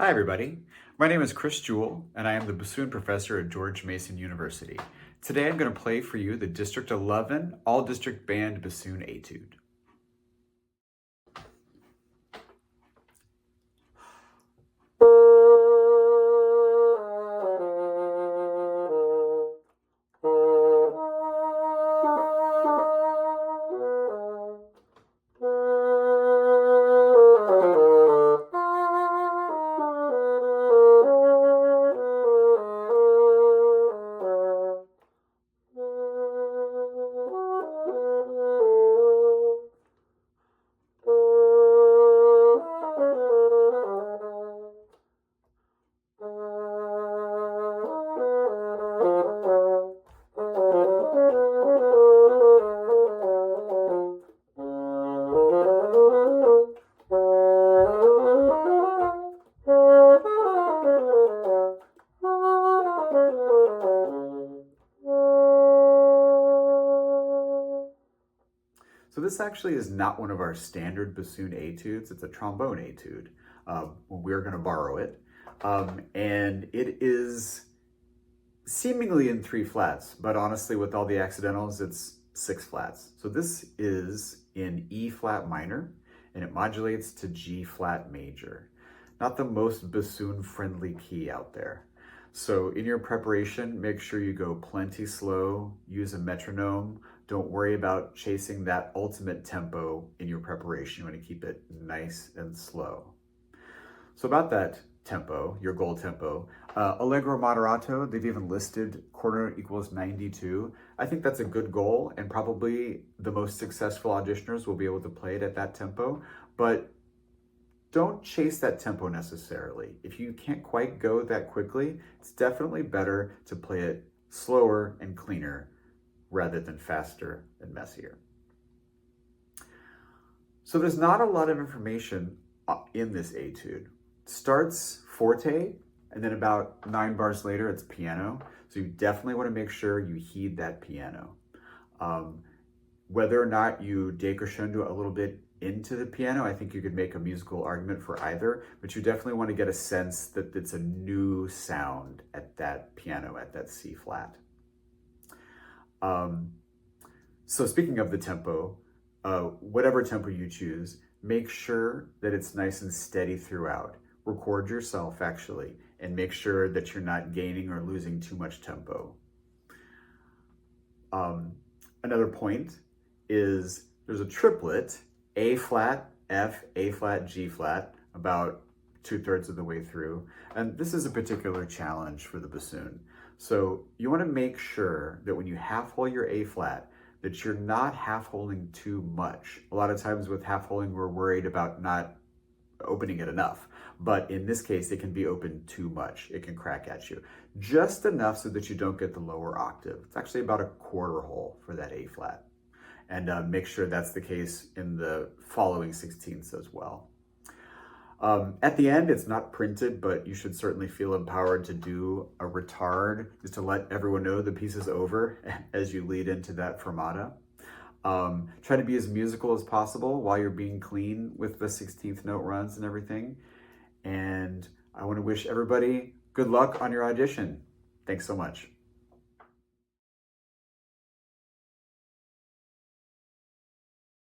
Hi everybody, my name is Chris Jewell and I am the bassoon professor at George Mason University. Today I'm going to play for you the District 11 All-District Band Bassoon Etude. So this actually is not one of our standard bassoon etudes, it's a trombone etude. We're going to borrow it. And it is seemingly in 3 flats, but honestly with all the accidentals, it's 6 flats. So this is in E flat minor, and it modulates to G flat major. Not the most bassoon friendly key out there. So in your preparation, make sure you go plenty slow, use a metronome. Don't worry about chasing that ultimate tempo in your preparation. You want to keep it nice and slow. So about that tempo, your goal tempo, Allegro moderato, they've even listed quarter equals 92. I think that's a good goal, and probably the most successful auditioners will be able to play it at that tempo, but don't chase that tempo necessarily. If you can't quite go that quickly, it's definitely better to play it slower and cleaner rather than faster and messier. So there's not a lot of information in this etude. It starts forte, and then about 9 bars later, it's piano. So you definitely want to make sure you heed that piano. Whether or not you decrescendo a little bit into the piano, I think you could make a musical argument for either, but you definitely want to get a sense that it's a new sound at that piano, at that C flat. So speaking of the tempo, whatever tempo you choose, make sure that it's nice and steady throughout. Record yourself actually, and make sure that you're not gaining or losing too much tempo. Another point is there's a triplet, A flat, F, A flat, G flat, about 2/3 of the way through. And this is a particular challenge for the bassoon. So you want to make sure that when you half hole your A flat, that you're not half holding too much. A lot of times with half holding, we're worried about not opening it enough. But in this case, it can be open too much. It can crack at you. Just enough so that you don't get the lower octave. It's actually about a quarter hole for that A flat. And make sure that's the case in the following 16ths as well. At the end, it's not printed, but you should certainly feel empowered to do a retard, just to let everyone know the piece is over as you lead into that fermata. Try to be as musical as possible while you're being clean with the 16th note runs and everything. And I want to wish everybody good luck on your audition. Thanks so much.